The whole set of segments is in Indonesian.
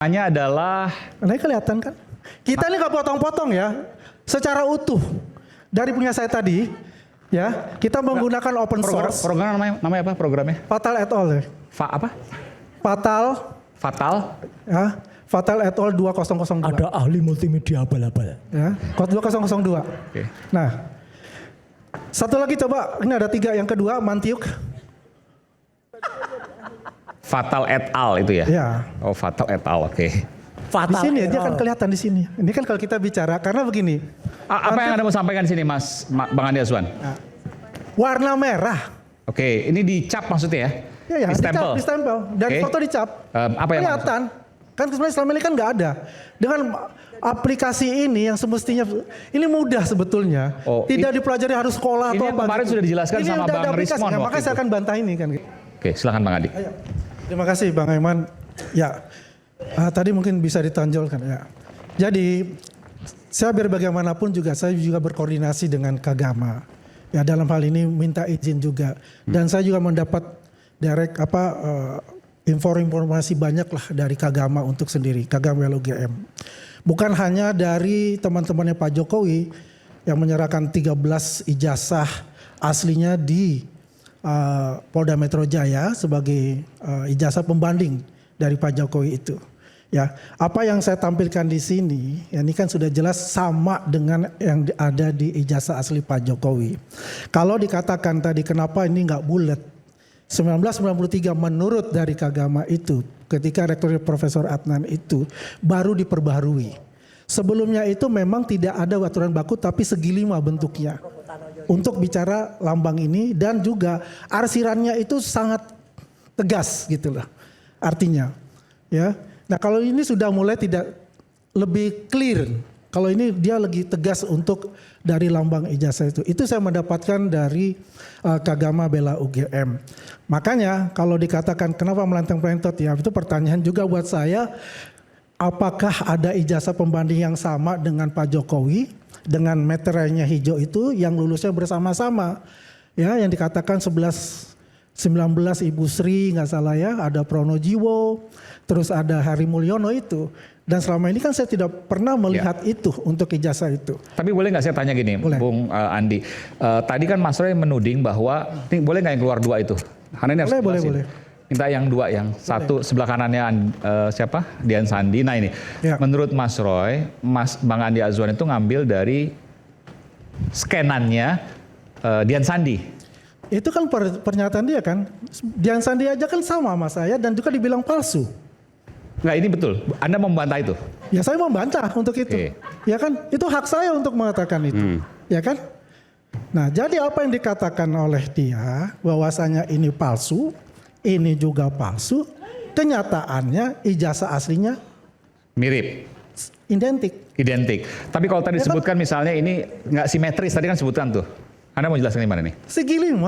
Namanya adalah Ini kelihatan kan? Kita ini nggak potong-potong ya, secara utuh. Dari punya saya tadi, ya kita menggunakan open source. program namanya apa programnya? Fatal et al. Ya. Apa? Fatal, ya, Fatal et al 2002. Ada ahli multimedia abal-abal. Ya, kode 2002. Oke. Nah, satu lagi coba, ini ada 3. Yang kedua, Mantiuk. Fatal et al itu ya? Ya. Oh, Fatal et al, oke. Di Fatal sini dia error. akan kelihatan di sini. Ini kan kalau kita bicara, karena begini. Apa yang Anda mau sampaikan di sini, Bang Andi Azwan? Warna merah. Oke, ini dicap maksudnya ya? Ya, Di stempel. di stempel. Dari Oke. foto dicap. Apa yang kelihatan. Kan sebenarnya selama ini kan nggak ada. Dengan aplikasi ini yang semestinya ini mudah sebetulnya. Oh, tidak dipelajari harus sekolah ini atau yang apa. kemarin gitu. sudah dijelaskan Ini sama udah Bang ada aplikasi. Rismon Nah, waktu makanya saya itu. akan bantah ini kan. Oke, silakan Bang Adi. Ayo. Terima kasih Bang Aiman. Ya, tadi mungkin bisa ditonjolkan ya. Jadi saya biar bagaimanapun juga saya juga berkoordinasi dengan Kagama. Ya dalam hal ini minta izin juga. Dan saya juga mendapat informasi banyak lah dari Kagama untuk sendiri, Kagama LUGM. Bukan hanya dari teman-temannya Pak Jokowi yang menyerahkan 13 ijazah aslinya di Polda Metro Jaya sebagai ijazah pembanding dari Pak Jokowi itu. Ya, apa yang saya tampilkan di sini, ya ini kan sudah jelas sama dengan yang ada di ijazah asli Pak Jokowi. Kalau dikatakan tadi kenapa ini nggak bulat, 1993 menurut dari Kagama itu, ketika Rektor Profesor Adnan itu baru diperbaharui. Sebelumnya itu memang tidak ada aturan baku tapi segi 5 bentuknya. Untuk bicara lambang ini dan juga arsirannya itu sangat tegas gitu loh. Artinya, ya. Nah, kalau ini sudah mulai tidak lebih clear. Kalau ini dia lagi tegas untuk dari lambang ijazah itu. Itu saya mendapatkan dari Kagama Bela UGM. Makanya kalau dikatakan kenapa melentang-melentot ya itu pertanyaan juga buat saya. Apakah ada ijazah pembanding yang sama dengan Pak Jokowi dengan meterannya hijau itu yang lulusnya bersama-sama. Ya yang dikatakan 19 Ibu Sri nggak salah ya, ada Pronojiwo, terus ada Hari Mulyono itu. Dan selama ini kan saya tidak pernah melihat itu untuk ijazah itu. Tapi boleh nggak saya tanya gini, Boleh. Bung Andi. Tadi kan Mas Roy menuding bahwa, ini boleh nggak yang keluar 2 itu? Karena ini harus Boleh, dijelasin. boleh. Minta yang 2, yang satu sebelah kanannya siapa? Dian Sandi. Nah ini, Ya. menurut Mas Roy, Bang Andi Azwan itu ngambil dari scanannya Dian Sandi. Itu kan pernyataan dia kan. Dian Sandi aja kan sama sama saya dan juga dibilang palsu. Nggak, ini betul. Anda membantah itu? Ya saya membantah untuk itu. Oke. Ya kan? Itu hak saya untuk mengatakan itu. Ya kan? Nah, jadi apa yang dikatakan oleh dia bahwasanya ini palsu, ini juga palsu, kenyataannya ijazah aslinya Mirip, identik. Tapi kalau tadi Ya kan? disebutkan misalnya ini nggak simetris, tadi kan sebutkan tuh. Anda mau jelaskan gimana nih? Segi 5.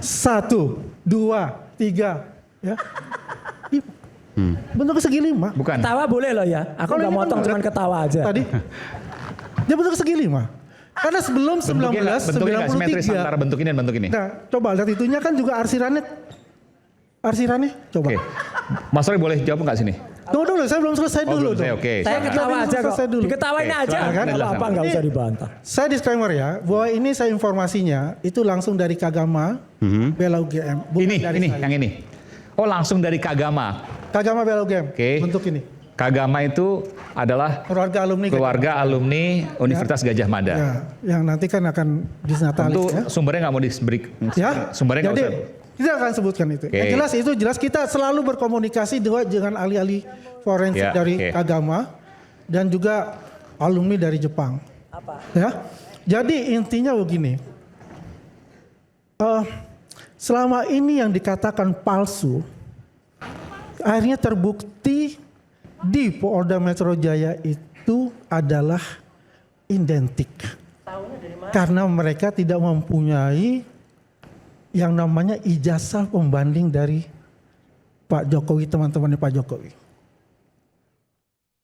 1, 2, 3. Ya. Bentuk segi 5. Bukan. Ketawa boleh loh ya. Aku Kalau nggak ini kan motong cuman ketawa aja. Tadi. Dia bentuk segi 5. Karena sebelum Bentuknya nggak simetris 1993. antara bentuk ini dan bentuk ini. Nah, coba lihat itunya kan juga arsirannya. Coba. Oke. Mas Roy boleh jawab nggak sini? Tunggu dulu, saya belum selesai Oh, dulu belum selesai, dong. oke. Saya ketawa aja kok. Selesai dulu. Diketawain Oke, aja. silakan. Kalau apa nggak usah dibantah. Saya disclaimer ya, bahwa ini saya informasinya itu langsung dari Kagama Bela UGM. Bukan Ini, dari saya. yang ini. Oh, langsung dari Kagama. Kagama Bela UGM, Oke. bentuk ini. Kagama itu adalah Keluarga alumni Universitas Gajah Mada. Ya, yang nanti kan akan disnatalis Tentu ya. sumbernya nggak mau diberi. Ya, Sumbernya nggak jadi usah. kita akan sebutkan itu. Oke. Yang jelas itu jelas kita selalu berkomunikasi dengan ahli-ahli forensik Ya, dari oke. Kagama dan juga alumni dari Jepang. Apa? Ya, jadi intinya begini. Selama ini yang dikatakan palsu, akhirnya terbukti di Polda Metro Jaya itu adalah identik. Karena mereka tidak mempunyai yang namanya ijazah pembanding dari Pak Jokowi, teman-temannya Pak Jokowi.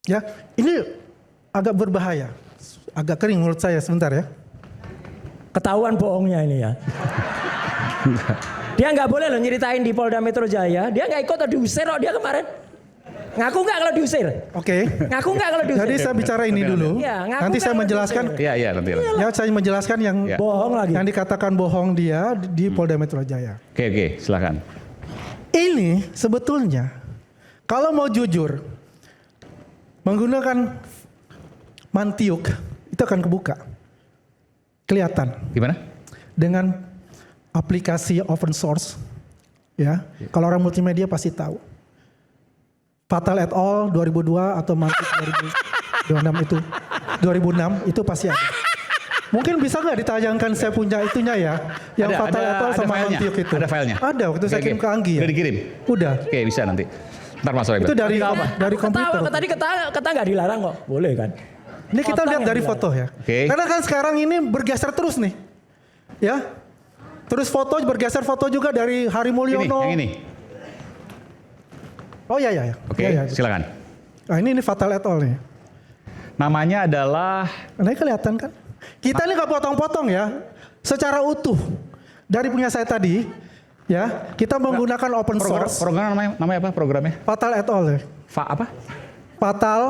Ya, ini agak berbahaya. Agak kering menurut saya sebentar ya. Ketahuan bohongnya ini ya. Dia nggak boleh loh nyeritain di Polda Metro Jaya. Dia nggak ikut atau diusir kok dia kemarin. Ngaku nggak kalau diusir? Oke. Ngaku nggak kalau diusir? Jadi saya bicara ini dulu. Iya, ngaku Nanti saya kalau menjelaskan. Iya nanti. Ya, saya menjelaskan yang Ya. Bohong lagi. yang dikatakan bohong dia di Polda Metro Jaya. Oke, silakan. Ini sebetulnya kalau mau jujur menggunakan mantiuk itu akan kebuka. Kelihatan Gimana? dengan aplikasi open source. Ya, kalau orang multimedia pasti tahu. Fatal et al 2002 atau Mantiuk 2026 itu 2006 itu pasti ada. Mungkin bisa nggak ditayangkan saya punya itunya ya, yang Fatal et al sama filenya? Mantiuk itu. Ada filenya? Ada, waktu saya Oke. kirim ke Anggi ya. Udah dikirim? Udah. Oke, bisa nanti. Ntar Mas Roy. Itu dari Ketawa, komputer. tadi kata nggak dilarang kok. Boleh kan? Ini kita Potong lihat yang dari dilarang. foto ya. Oke. Karena kan sekarang ini bergeser terus nih. Ya. Terus foto bergeser foto juga dari Hari Mulyono. Yang ini. Oh ya. Oke, Ya. silakan. Nah, ini Fatal et al nih. Namanya adalah Nah, ini kelihatan kan? Kita ini nggak potong-potong ya. Secara utuh. Dari punya saya tadi, ya, kita menggunakan open source. program namanya apa programnya? Fatal et al ya. Apa? Fatal,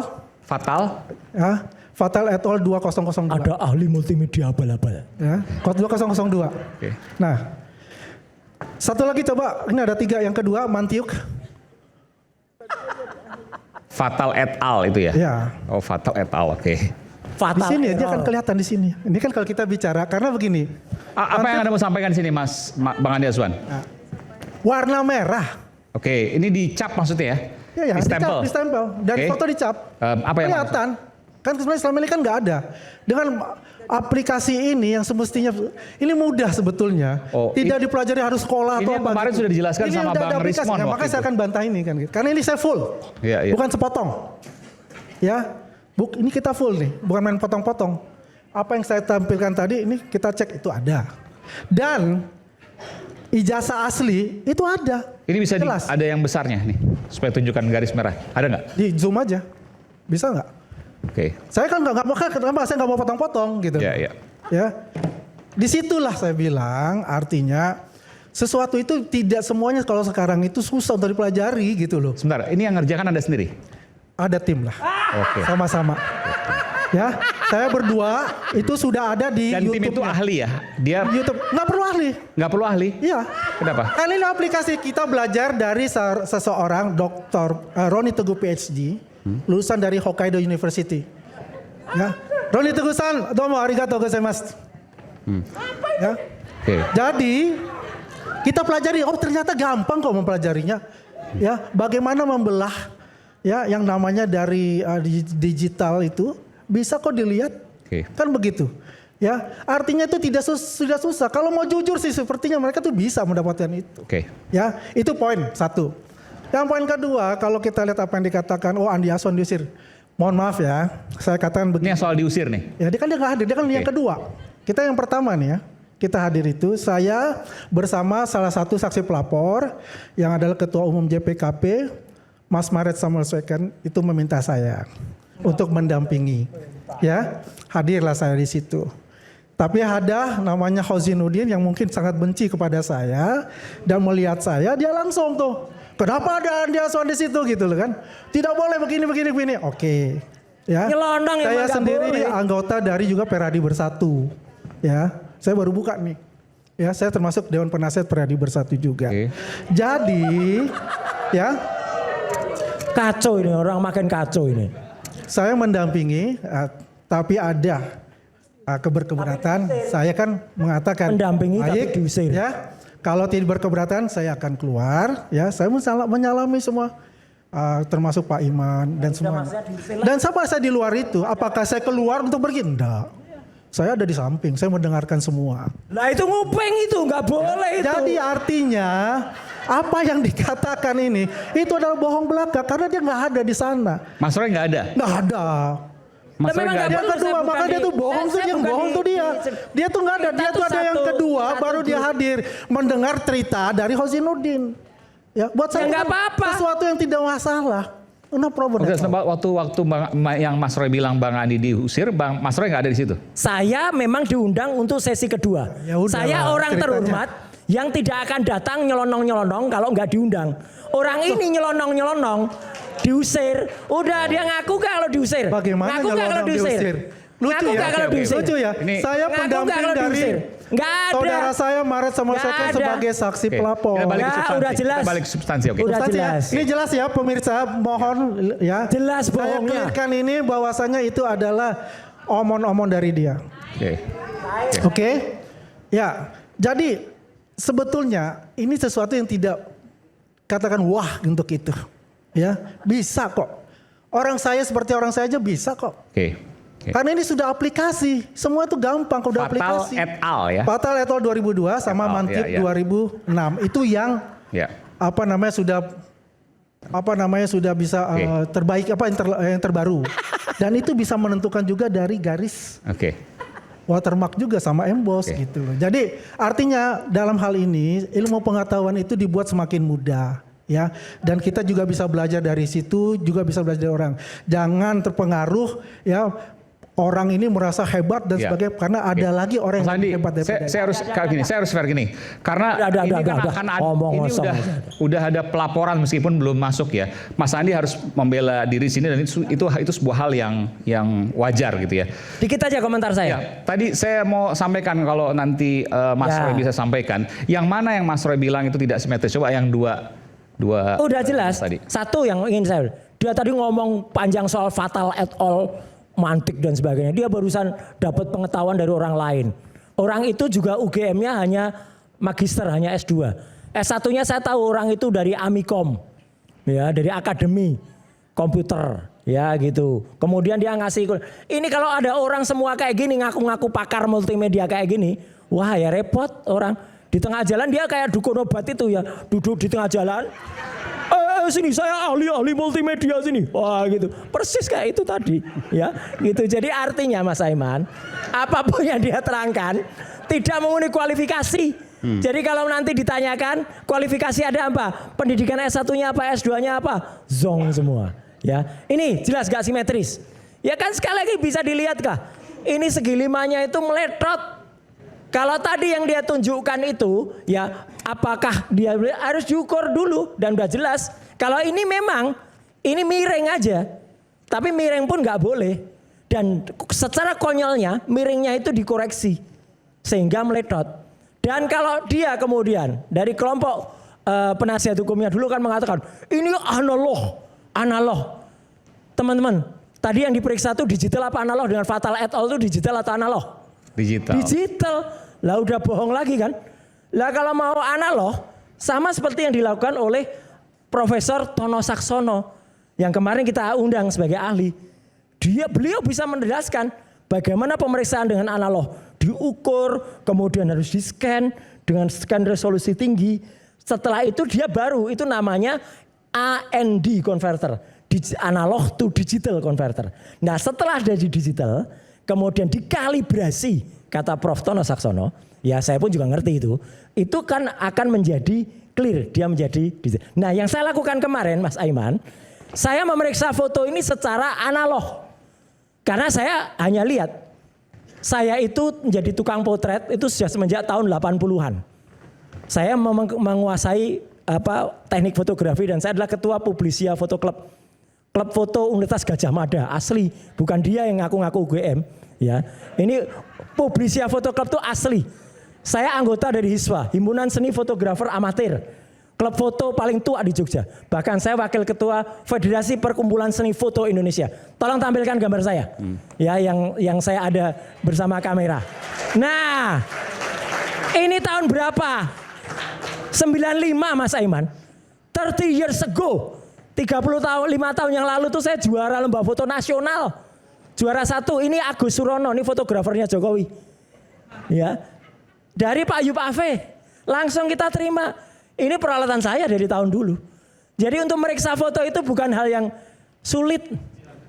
Ya. Fatal et al 2002. Ada ahli multimedia abal-abal. Ya, kode 2002. Oke. Nah, satu lagi coba, ini ada 3. Yang kedua, Mantiuk. Fatal et al itu ya? Ya. Oh, Fatal et al. Oke. Di Fatal. sini dia error. akan kelihatan di sini. Ini kan kalau kita bicara, karena begini. Apa yang Anda mau sampaikan di sini, Bang Andi Azwan? Warna merah. Oke, ini dicap maksudnya ya? Ya, Di stempel. di stempel. Dari Oke. foto dicap. Apa yang kelihatan. Kan sebenarnya selama ini kan nggak ada. Dengan aplikasi ini yang semestinya ini mudah sebetulnya. Oh, Tidak dipelajari harus sekolah ini atau yang apa. kemarin sudah dijelaskan Ini sama udah Bang ada aplikasi. Rismon Nah, waktu makanya saya itu. akan bantah ini kan. Karena ini saya full. Iya. Bukan sepotong. Ya. Ini kita full nih, bukan main potong-potong. Apa yang saya tampilkan tadi ini kita cek itu ada. Dan ijazah asli itu ada. Ini bisa Jelas. ada yang besarnya nih, supaya tunjukkan garis merah. Ada nggak? Di zoom aja. Bisa nggak? Oke. Saya kan nggak mau, kenapa saya nggak mau potong-potong gitu. Ya. Ya, disitulah saya bilang artinya sesuatu itu tidak semuanya kalau sekarang itu susah untuk dipelajari gitu loh. Sebentar, ini yang ngerjakan Anda sendiri? Ada tim lah, Oke. sama-sama. Ya, saya berdua itu sudah ada di Dan tim YouTube. itu ahli ya? Dia YouTube nggak perlu ahli. nggak perlu ahli? Iya. Kenapa? Kan ini aplikasi kita belajar dari seseorang Dr. Roni Teguh PhD, lulusan dari Hokkaido University. Ya, Roni Teguh-san, domo arigatou gozaimasu. Ya. Oke. Jadi kita pelajari, oh ternyata gampang kok mempelajarinya. Ya, bagaimana membelah ya yang namanya dari digital itu bisa kok dilihat. Oke. Kan begitu. Ya, artinya itu sudah susah. Kalau mau jujur sih sepertinya mereka tuh bisa mendapatkan itu. Oke. Ya, itu poin satu. Yang poin kedua, kalau kita lihat apa yang dikatakan, oh Andi Azwan diusir. Mohon maaf ya, saya katakan Ini begini. yang soal diusir nih. Ya, dia kan nggak hadir, dia kan yang kedua. Kita yang pertama nih ya, kita hadir itu saya bersama salah satu saksi pelapor yang adalah Ketua Umum JPKP, Mas Maret Samuel Sweken, itu meminta saya untuk mendampingi. Ya, hadirlah saya di situ. Tapi ada namanya Hozinuddin yang mungkin sangat benci kepada saya dan melihat saya, dia langsung tuh, kenapa ada Andi Azwan di situ gitu loh kan? Tidak boleh begini. Oke. Ya. Nyelonong Saya emang nggak sendiri boleh. anggota dari juga Peradi Bersatu. Ya, saya baru buka nih. Ya, saya termasuk Dewan Penasihat Peradi Bersatu juga. Oke. Jadi, ya, Kacau ini, orang makin kacau ini. saya mendampingi, tapi ada keberkeberatan. Saya kan mengatakan, Mendampingi tapi baik, diusir. ya. Kalau tidak berkeberatan, saya akan keluar. Ya, saya menyalami semua, termasuk Pak Iman dan semua. Dan siapa saya di luar itu? Apakah saya keluar untuk pergi? Enggak. Saya ada di samping. Saya mendengarkan semua. Nah itu nguping itu, nggak boleh itu. Jadi artinya apa yang dikatakan ini itu adalah bohong belaka karena dia nggak ada di sana. Mas Roy nggak ada? Nggak ada. Mas Roy memang nggak nggak ada? Yang perlu, kedua, saya maka bukan dia tuh di- bohong tuh, saya yang bukan bohong di- tuh dia. Dia tuh nggak ada. Dia Kita tuh tuh ada yang satu- kedua, satu baru dia grup. hadir mendengar cerita dari Hozinuddin. Ya, buat saya nggak itu apa-apa. sesuatu yang tidak masalah. No problem. Oke, at all. waktu yang Mas Roy bilang Bang Andi diusir, Mas Roy nggak ada di situ. Saya memang diundang untuk sesi kedua. Ya udah Saya lah, orang ceritanya. terhormat yang tidak akan datang nyelonong-nyelonong kalau nggak diundang. Orang ini nyelonong-nyelonong diusir. Udah dia ngaku gak kalau diusir? Bagaimana ngaku gak kalau diusir? Lucu ngaku ya? gak kalau diusir? Lucu ya? Ini- Saya Ngaku pendamping nggak kalau dari diusir? Nggak ada. saudara saya Maret sama Nggak Sofian ada. sebagai saksi Oke, pelapor. kita balik ke Nah, substansi. udah jelas. Kita balik ke substansi, oke. Udah Substansi ya. jelas. Ini jelas ya pemirsa, mohon ya. Jelas Saya bohongnya. clearkan ini bahwasanya itu adalah omon-omon dari dia. Oke. Oke? Ya, jadi sebetulnya ini sesuatu yang tidak katakan wah untuk itu. Ya, bisa kok. Orang saya seperti orang saya aja bisa kok. Oke. Oke. Karena ini sudah aplikasi, semua itu gampang kalau udah Fatal aplikasi. et al ya. Fatal et al 2002 sama Et al, Mantip ya, ya. 2006. Itu yang Ya. sudah bisa Oke. terbaik yang terbaru. Dan itu bisa menentukan juga dari garis Oke. watermark juga sama emboss Oke. gitu loh. Jadi artinya dalam hal ini ilmu pengetahuan itu dibuat semakin mudah ya, dan kita juga bisa belajar dari situ, juga bisa belajar dari orang. Jangan terpengaruh ya orang ini merasa hebat dan Ya. sebagainya karena ada lagi orang Mas yang Andi, lebih hebat daripada saya harus kayak gini, saya harus fair gini. Karena Udah, ini kan udah. akan ada, Ngomong ini kosong udah ada pelaporan meskipun belum masuk ya. Mas Andi harus membela diri sini dan itu sebuah hal yang wajar gitu ya. Dikit aja komentar Ya, saya. tadi saya mau sampaikan kalau nanti Mas Ya. Roy bisa sampaikan, yang mana yang Mas Roy bilang itu tidak simetris. Coba yang dua Udah jelas. tadi. Satu yang ingin saya. Dia tadi ngomong panjang soal fatal et al, mantik dan sebagainya. Dia barusan dapat pengetahuan dari orang lain. Orang itu juga UGM-nya hanya magister, hanya S2. S1-nya saya tahu orang itu dari Amikom. Ya, dari Akademi Komputer. Ya gitu. Kemudian dia ngasih. Ini kalau ada orang semua kayak gini ngaku-ngaku pakar multimedia kayak gini. Wah ya repot orang. Di tengah jalan dia kayak dukun obat itu ya. Duduk di tengah jalan. Sini saya ahli multimedia sini. Wah gitu. Persis kayak itu tadi. Ya gitu. Jadi artinya Mas Aiman. Apapun yang dia terangkan. Tidak memenuhi kualifikasi. Jadi kalau nanti ditanyakan. Kualifikasi ada apa? Pendidikan S1-nya apa? S2-nya apa? Zong semua. Ya, ini jelas gak simetris. Ya kan sekali lagi bisa dilihat kah? Ini segi limanya itu meletot. Kalau tadi yang dia tunjukkan itu, ya apakah dia harus diukur dulu dan udah jelas. Kalau ini memang ini miring aja, tapi miring pun nggak boleh. Dan secara konyolnya miringnya itu dikoreksi sehingga meletot. Dan kalau dia kemudian dari kelompok penasihat hukumnya dulu kan mengatakan ini analog. Teman-teman, tadi yang diperiksa itu digital apa analog? Dengan fatal et al itu digital atau analog? Digital. Lah udah bohong lagi kan? Lah kalau mau analog, sama seperti yang dilakukan oleh Profesor Tono Saksono yang kemarin kita undang sebagai ahli. Beliau bisa menjelaskan bagaimana pemeriksaan dengan analog. Diukur, kemudian harus di-scan dengan scan resolusi tinggi. Setelah itu dia baru, itu namanya AND converter. Analog to digital converter. Nah setelah dari digital, kemudian dikalibrasi, kata Prof. Tono Saksono, ya saya pun juga ngerti itu kan akan menjadi clear, dia menjadi digital. Nah yang saya lakukan kemarin Mas Aiman, saya memeriksa foto ini secara analog. Karena saya hanya lihat, saya itu menjadi tukang potret itu sudah semenjak tahun 80-an. Saya menguasai teknik fotografi dan saya adalah ketua Publisia Foto Club. Klub foto Universitas Gajah Mada asli, bukan dia yang ngaku-ngaku UGM ya. Ini Publisia Foto Club itu asli. Saya anggota dari HISWA, Himpunan Seni Fotografer Amatir. Klub foto paling tua di Jogja. Bahkan saya wakil ketua Federasi Perkumpulan Seni Foto Indonesia. Tolong tampilkan gambar saya. Ya yang saya ada bersama kamera. Nah, ini tahun berapa? 95 Mas Aiman. 30 years ago. 5 tahun yang lalu tuh saya juara lomba foto nasional. Juara 1 ini Agus Surono, ini fotografernya Jokowi. Ya. Dari Pak Ayub Ave. Langsung kita terima. Ini peralatan saya dari tahun dulu. Jadi untuk meriksa foto itu bukan hal yang sulit,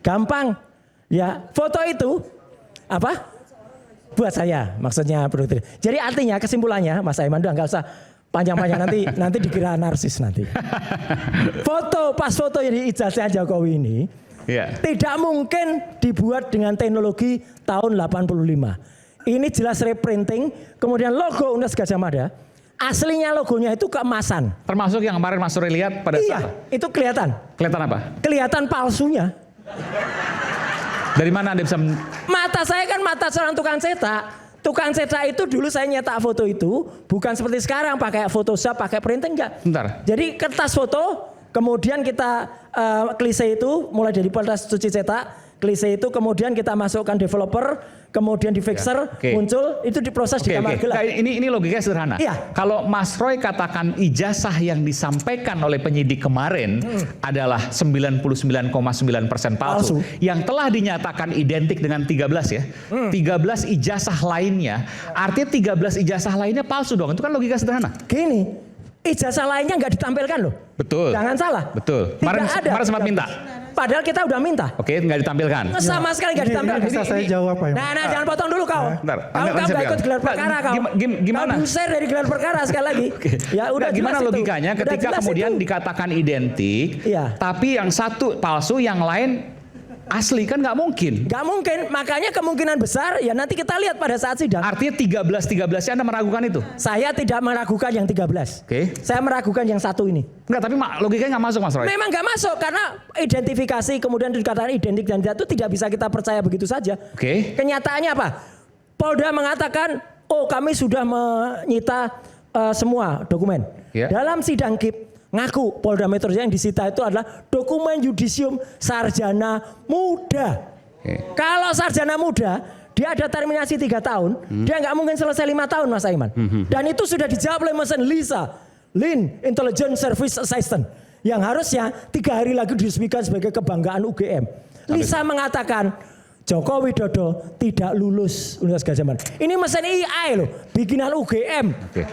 gampang. Ya, foto itu apa? Buat saya, maksudnya produktif. Jadi artinya kesimpulannya, Mas Aiman udah nggak usah panjang-panjang nanti dikira narsis nanti. Pas foto yang di ijazah Jokowi ini tidak mungkin dibuat dengan teknologi tahun 85. Ini jelas reprinting, kemudian logo Universitas Gajah Mada. Aslinya logonya itu keemasan. Termasuk yang kemarin Mas Roy lihat pada Iya, saat itu kelihatan. kelihatan apa? Kelihatan palsunya. Dari mana Anda bisa Mata saya kan mata seorang tukang cetak. Tukang cetak itu dulu saya nyetak foto itu bukan seperti sekarang pakai Photoshop, pakai printing enggak. Bentar. Jadi kertas foto, kemudian kita klise itu mulai dari kertas cuci cetak, klise itu kemudian kita masukkan developer, kemudian di fixer, oke. muncul itu diproses di kamar gelap. Nah, ini logikanya sederhana. Iya. Kalau Mas Roy katakan ijazah yang disampaikan oleh penyidik kemarin adalah 99,9% palsu, Palsu. yang telah dinyatakan identik dengan 13 ya. 13 ijazah lainnya, artinya 13 ijazah lainnya palsu dong. Itu kan logika sederhana. Gini, ijazah lainnya nggak ditampilkan loh. Betul. Jangan salah. Betul. Tidak Kemarin ada. sempat minta. Padahal kita udah minta. Oke, nggak ditampilkan. Sama sekali nggak ditampilkan. Bisa saya jawab Pak Imam? Nah, jangan potong dulu kau. Bentar, Kamu Anda nggak siap, ikut ya? gelar perkara kau. Gimana? Kau diusir dari gelar perkara sekali lagi. Ya udah. Nah, gimana jelas itu. logikanya Udah ketika jelas kemudian itu. dikatakan identik, Iya. tapi yang satu palsu, yang lain asli, kan nggak mungkin. Nggak mungkin. Makanya kemungkinan besar ya nanti kita lihat pada saat sidang. Artinya 13 Anda meragukan itu? Saya tidak meragukan yang 13. Oke. Saya meragukan yang satu ini. Enggak, tapi logikanya nggak masuk Mas Roy. Memang nggak masuk karena identifikasi kemudian dikatakan identik dan itu tidak bisa kita percaya begitu saja. Oke. Kenyataannya apa? Polda mengatakan, oh kami sudah menyita semua dokumen. Ya. Dalam sidang KIP ngaku Polda Metro Jaya yang disita itu adalah dokumen yudisium sarjana muda. Oke. Kalau sarjana muda dia ada terminasi 3 tahun, dia nggak mungkin selesai 5 tahun Mas Aiman. Dan itu sudah dijawab oleh mesin Lisa, Lin Intelligence Service Assistant, yang harusnya 3 hari lagi diresmikan sebagai kebanggaan UGM. Lisa mengatakan Joko Widodo tidak lulus Universitas Gadjah Mada. Ini mesin AI loh, bikinan UGM. Oke.